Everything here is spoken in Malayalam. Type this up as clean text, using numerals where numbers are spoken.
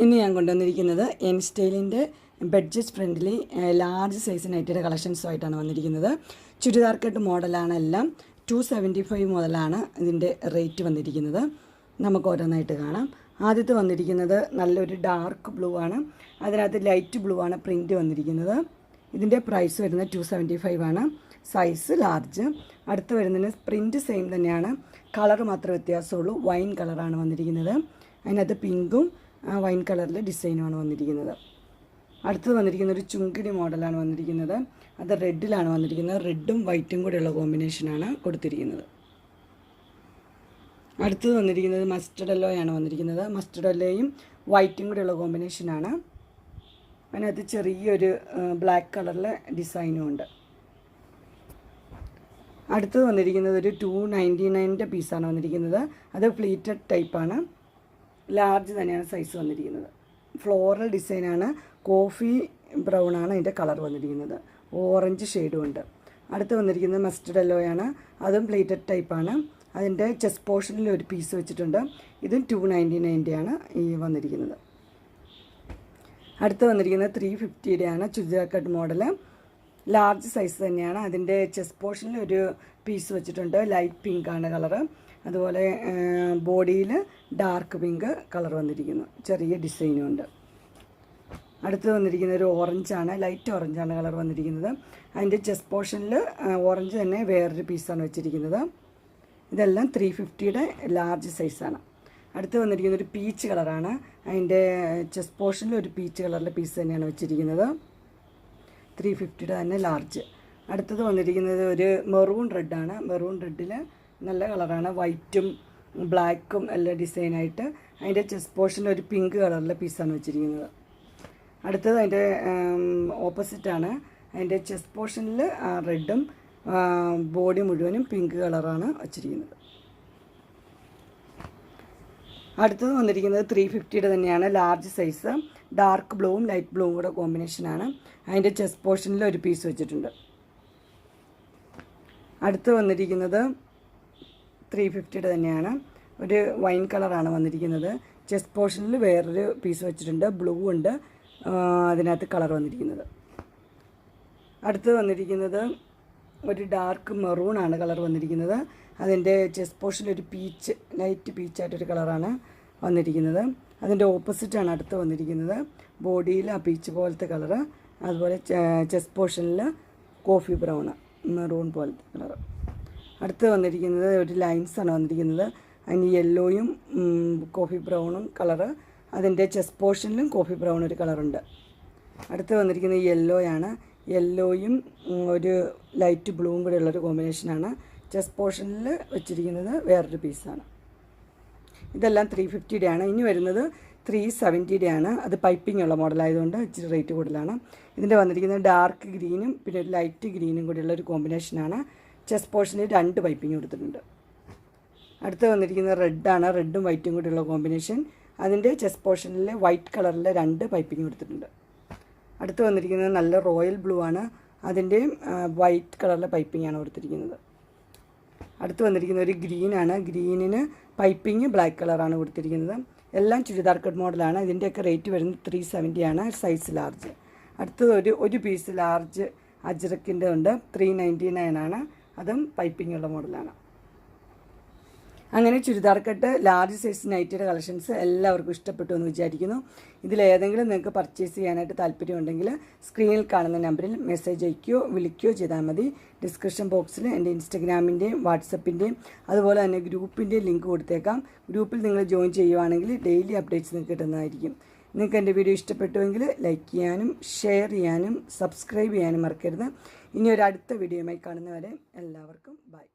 ഇന്ന് ഞാൻ കൊണ്ടുവന്നിരിക്കുന്നത് എൻ സ്റ്റൈലിൻ്റെ ബഡ്ജറ്റ് ഫ്രണ്ട്ലി ലാർജ് സൈസ് നൈറ്റിയുടെ കളക്ഷൻസുമായിട്ടാണ് വന്നിരിക്കുന്നത്. ചുരിദാർ കട്ട് മോഡലാണ് എല്ലാം. 275 മുതലാണ് ഇതിൻ്റെ റേറ്റ് വന്നിരിക്കുന്നത്. നമുക്ക് ഓരോന്നായിട്ട് കാണാം. ആദ്യത്തെ വന്നിരിക്കുന്നത് നല്ലൊരു ഡാർക്ക് ബ്ലൂ ആണ്. അതിനകത്ത് ലൈറ്റ് ബ്ലൂ ആണ് പ്രിൻറ്റ് വന്നിരിക്കുന്നത്. ഇതിൻ്റെ പ്രൈസ് വരുന്നത് 275 ആണ്. Size large. അടുത്ത് വരുന്നതിന് പ്രിൻറ്റ് സെയിം തന്നെയാണ്, കളർ മാത്രമേ വ്യത്യാസമുള്ളൂ. വൈൻ കളറാണ് വന്നിരിക്കുന്നത്. അതിനകത്ത് പിങ്കും വൈൻ കളറിലെ ഡിസൈനുമാണ് വന്നിരിക്കുന്നത്. അടുത്തത് വന്നിരിക്കുന്ന ഒരു ചുങ്കിടി മോഡലാണ് വന്നിരിക്കുന്നത്. അത് റെഡിലാണ് വന്നിരിക്കുന്നത്. റെഡും വൈറ്റും കൂടെയുള്ള കോമ്പിനേഷനാണ് കൊടുത്തിരിക്കുന്നത്. അടുത്തത് വന്നിരിക്കുന്നത് മസ്റ്റർഡ് യെല്ലോയാണ് വന്നിരിക്കുന്നത്. മസ്റ്റർഡ് യെല്ലോയും വൈറ്റും കൂടെയുള്ള കോമ്പിനേഷനാണ്. അതിനകത്ത് ചെറിയൊരു ബ്ലാക്ക് കളറിലെ ഡിസൈനും ഉണ്ട്. അടുത്തത് വന്നിരിക്കുന്നത് ഒരു 299 പീസാണ് വന്നിരിക്കുന്നത്. അത് ഫ്ലീറ്റഡ് ടൈപ്പാണ്. ലാർജ് തന്നെയാണ് സൈസ് വന്നിരിക്കുന്നത്. ഫ്ലോറൽ ഡിസൈനാണ്. കോഫി ബ്രൗൺ ആണ് അതിൻ്റെ കളർ വന്നിരിക്കുന്നത്. ഓറഞ്ച് ഷെയ്ഡും ഉണ്ട്. അടുത്ത് വന്നിരിക്കുന്നത് മസ്റ്റർഡ് യെല്ലോയാണ്. അതും പ്ലേറ്റഡ് ടൈപ്പാണ്. അതിൻ്റെ ചെസ്റ്റ് പോർഷനിൽ ഒരു പീസ് വെച്ചിട്ടുണ്ട്. ഇതും 299 ആണ് ഈ വന്നിരിക്കുന്നത്. അടുത്ത് വന്നിരിക്കുന്നത് 350 ആണ്. Churidar cut model large size തന്നെയാണ്. അതിൻ്റെ ചെസ്റ്റ് പോർഷനിൽ ഒരു പീസ് വെച്ചിട്ടുണ്ട്. ലൈറ്റ് പിങ്ക് ആണ് കളറ്. അതുപോലെ ബോഡിയിൽ ഡാർക്ക് പിങ്ക് കളർ വന്നിരിക്കുന്നു. ചെറിയ ഡിസൈനും ഉണ്ട്. അടുത്ത് വന്നിരിക്കുന്ന ഒരു ഓറഞ്ചാണ്. ലൈറ്റ് ഓറഞ്ചാണ് കളർ വന്നിരിക്കുന്നത്. അതിൻ്റെ ചെസ്റ്റ് പോർഷനിൽ ഓറഞ്ച് തന്നെ വേറൊരു പീസാണ് വെച്ചിരിക്കുന്നത്. ഇതെല്ലാം 350യുടെ ലാർജ് സൈസാണ്. അടുത്ത് വന്നിരിക്കുന്ന ഒരു പീച്ച് കളറാണ്. അതിൻ്റെ ചെസ്റ്റ് പോർഷനിൽ ഒരു പീച്ച് കളറിലെ പീസ് തന്നെയാണ് വെച്ചിരിക്കുന്നത്. 350യുടെ തന്നെ ലാർജ്. അടുത്തത് വന്നിരിക്കുന്നത് ഒരു മെറൂൺ റെഡാണ്. മെറൂൺ റെഡിൽ നല്ല കളറാണ്. വൈറ്റും ബ്ലാക്കും എല്ലാം ഡിസൈനായിട്ട്. അതിൻ്റെ ചെസ്റ്റ് പോർഷനിൽ ഒരു പിങ്ക് കളറിലെ പീസാണ് വെച്ചിരിക്കുന്നത്. അടുത്തത് അതിൻ്റെ ഓപ്പോസിറ്റാണ്. അതിൻ്റെ ചെസ്റ്റ് പോർഷനിൽ റെഡും ബോഡി മുഴുവനും പിങ്ക് കളറാണ് വച്ചിരിക്കുന്നത്. അടുത്തത് വന്നിരിക്കുന്നത് 350യുടെ തന്നെയാണ്. Large size. ഡാർക്ക് ബ്ലൂവും ലൈറ്റ് ബ്ലൂവും കൂടെ കോമ്പിനേഷനാണ്. അതിൻ്റെ ചെസ്റ്റ് പോർഷനിൽ ഒരു പീസ് വെച്ചിട്ടുണ്ട്. അടുത്ത് വന്നിരിക്കുന്നത് 350യുടെ തന്നെയാണ്. ഒരു വൈൻ കളറാണ് വന്നിരിക്കുന്നത്. ചെസ്റ്റ് പോർഷനിൽ വേറൊരു പീസ് വെച്ചിട്ടുണ്ട്. ബ്ലൂ ഉണ്ട് അതിനകത്ത് കളർ വന്നിരിക്കുന്നത്. അടുത്ത് വന്നിരിക്കുന്നത് ഒരു ഡാർക്ക് മെറൂൺ ആണ് കളർ വന്നിരിക്കുന്നത്. അതിൻ്റെ ചെസ്റ്റ് പോർഷനിൽ ഒരു പീച്ച്, ലൈറ്റ് പീച്ചായിട്ടൊരു കളറാണ് വന്നിരിക്കുന്നത്. അതിൻ്റെ ഓപ്പോസിറ്റാണ് അടുത്ത് വന്നിരിക്കുന്നത്. ബോഡിയിൽ ആ പീച്ച് പോലത്തെ കളറ്. അതുപോലെ ചെസ്റ്റ് പോർഷനിൽ കോഫി ബ്രൗൺ, മെറൂൺ പോലത്തെ കളറ്. അടുത്ത് വന്നിരിക്കുന്നത് ഒരു ലൈൻസാണ് വന്നിരിക്കുന്നത്. അതിന് യെല്ലോയും കോഫി ബ്രൗണും കളറ്. അതിൻ്റെ ചെസ്റ്റ് പോർഷനിലും കോഫി ബ്രൗൺ ഒരു കളറുണ്ട്. അടുത്ത് വന്നിരിക്കുന്നത് യെല്ലോയാണ്. യെല്ലോയും ഒരു ലൈറ്റ് ബ്ലൂവും കൂടെ ഉള്ളൊരു കോമ്പിനേഷനാണ്. ചെസ്റ്റ് പോർഷനിൽ വെച്ചിരിക്കുന്നത് വേറൊരു പീസാണ്. ഇതെല്ലാം 350യുടെ ആണ്. ഇനി വരുന്നത് 370യുടെ ആണ്. അത് പൈപ്പിംഗ് ഉള്ള മോഡലായതുകൊണ്ട് ഇച്ചിരി റേറ്റ് കൂടുതലാണ്. ഇതിൻ്റെ വന്നിരിക്കുന്നത് ഡാർക്ക് ഗ്രീനും പിന്നെ ഒരു ലൈറ്റ് ഗ്രീനും കൂടെയുള്ള ഒരു കോമ്പിനേഷനാണ്. ചെസ്റ്റ് പോർഷനിൽ 2 പൈപ്പിംഗ് കൊടുത്തിട്ടുണ്ട്. അടുത്ത് വന്നിരിക്കുന്നത് റെഡാണ്. റെഡും വൈറ്റും കൂടെയുള്ള കോമ്പിനേഷൻ. അതിൻ്റെ ചെസ്റ്റ് പോർഷനിൽ വൈറ്റ് കളറിൽ 2 പൈപ്പിംഗ് കൊടുത്തിട്ടുണ്ട്. അടുത്ത് വന്നിരിക്കുന്നത് നല്ല റോയൽ ബ്ലൂ ആണ്. അതിൻ്റെയും വൈറ്റ് കളറിലെ പൈപ്പിംഗ് ആണ് കൊടുത്തിരിക്കുന്നത്. അടുത്ത് വന്നിരിക്കുന്ന ഒരു ഗ്രീനാണ്. ഗ്രീനിന് പൈപ്പിംഗ് ബ്ലാക്ക് കളറാണ് കൊടുത്തിരിക്കുന്നത്. എല്ലാം ചുരിദാർ കട്ട് മോഡലാണ്. ഇതിൻ്റെയൊക്കെ റേറ്റ് വരുന്നത് 370 ആണ്. Size large. അടുത്തത് ഒരു പീസ് ലാർജ് അജ്രക്കിൻ്റെ ഉണ്ട്. 399 ആണ്. അതും പൈപ്പിംഗ് ഉള്ള മോഡലാണ്. അങ്ങനെ ചുരിദാർ കട്ട് ലാർജ് സൈസ് നൈറ്റിയുടെ കളക്ഷൻസ് എല്ലാവർക്കും ഇഷ്ടപ്പെട്ടു എന്ന് വിചാരിക്കുന്നു. ഇതിലേതെങ്കിലും നിങ്ങൾക്ക് പർച്ചേസ് ചെയ്യാനായിട്ട് താല്പര്യമുണ്ടെങ്കിൽ സ്ക്രീനിൽ കാണുന്ന നമ്പറിൽ മെസ്സേജ് അയക്കുകയോ വിളിക്കുകയോ ചെയ്താൽ മതി. ഡിസ്ക്രിപ്ഷൻ ബോക്സിൽ എൻ്റെ ഇൻസ്റ്റഗ്രാമിൻ്റെയും വാട്സപ്പിൻ്റെയും അതുപോലെ തന്നെ ഗ്രൂപ്പിൻ്റെയും ലിങ്ക് കൊടുത്തേക്കാം. ഗ്രൂപ്പിൽ നിങ്ങൾ ജോയിൻ ചെയ്യുവാണെങ്കിൽ ഡെയിലി അപ്ഡേറ്റ്സ് നിങ്ങൾക്ക് കിട്ടുന്നതായിരിക്കും. നിങ്ങൾക്ക് എൻ്റെ വീഡിയോ ഇഷ്ടപ്പെട്ടുവെങ്കിൽ ലൈക്ക് ചെയ്യാനും ഷെയർ ചെയ്യാനും സബ്സ്ക്രൈബ് ചെയ്യാനും മറക്കരുത്. ഇനി ഒരു അടുത്ത വീഡിയോയുമായി കാണുന്നവരെ എല്ലാവർക്കും ബൈ.